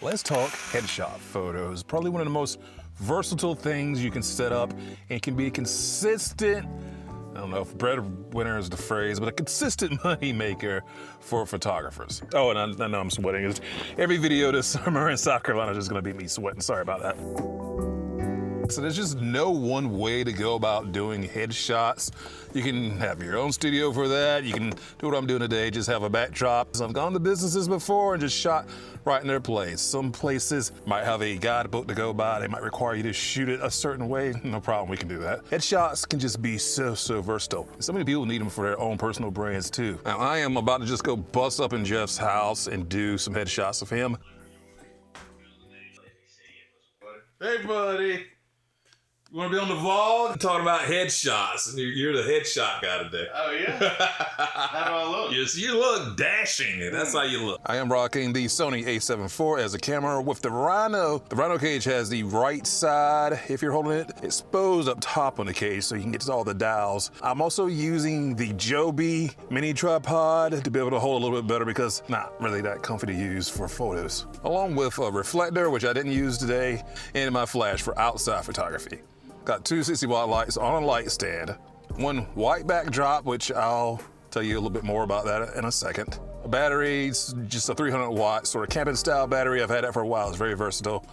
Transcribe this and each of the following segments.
Let's talk headshot photos. Probably one of the most versatile things you can set up and can be a consistent, I don't know if breadwinner is the phrase, but a consistent money maker for photographers. Oh, and I know I'm sweating. Every video this summer in South Carolina is just gonna be me sweating. Sorry about that. So there's just no one way to go about doing headshots. You can have your own studio for that. You can do what I'm doing today, just have a backdrop. So I've gone to businesses before and just shot right in their place. Some places might have a guidebook to go by. They might require you to shoot it a certain way. No problem, we can do that. Headshots can just be so versatile. So many people need them for their own personal brands too. Now I am about to just go bust up in Jeff's house and do some headshots of him. Hey buddy. You want to be on the vlog? Talking about headshots. You're the headshot guy today. Oh, yeah? How do I look? Yes, you look dashing. That's how you look. I am rocking the Sony a7 IV as a camera with the Rhino. The Rhino cage has the right side, if you're holding it, exposed up top on the cage so you can get to all the dials. I'm also using the Joby mini tripod to be able to hold a little bit better because not really that comfy to use for photos. Along with a reflector, which I didn't use today, and my flash for outside photography. Got two 60-watt lights on a light stand, one white backdrop, which I'll tell you a little bit more about that in a second. A battery, just a 300-watt sort of camping style battery. I've had that for a while, it's very versatile.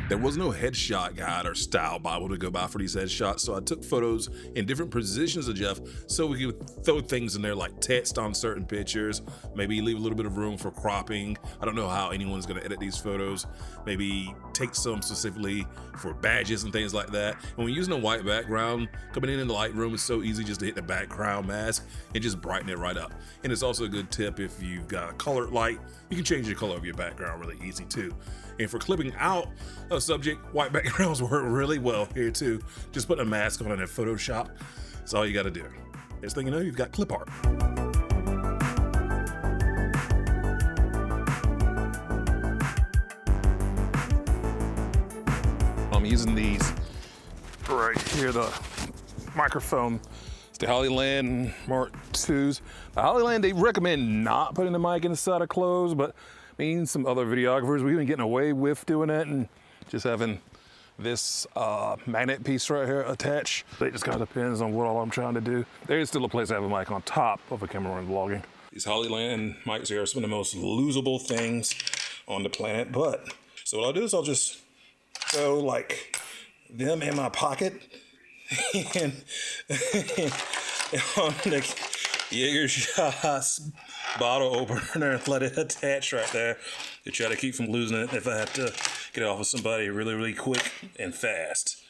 There was no headshot guide or style Bible to go by for these headshots, so I took photos in different positions of Jeff so we could throw things in there like text on certain pictures, maybe leave a little bit of room for cropping. I don't know how anyone's gonna edit these photos. Maybe take some specifically for badges and things like that. When we're using a white background, coming in the Lightroom, it's so easy just to hit the background mask and just brighten it right up. And it's also a good tip if you've got a colored light, you can change the color of your background really easy too. And for clipping out a subject, white backgrounds work really well here too. Just put a mask on in Photoshop. That's all you gotta do. Next thing you know, you've got clip art. I'm using these right here, the microphone. It's the Hollyland Mark IIs. The Hollyland, they recommend not putting the mic inside of clothes, but me and some other videographers, we've been getting away with doing that and just having this magnet piece right here attached. It just kind of depends on what all I'm trying to do. There is still a place to have a mic on top of a camera when vlogging. These Hollyland mics here are some of the most losable things on the planet, but so what I'll do is I'll just throw like them in my pocket and on the YeagerShots bottle opener and let it attach right there to try to keep from losing it if I have to get it off of somebody really quick and fast.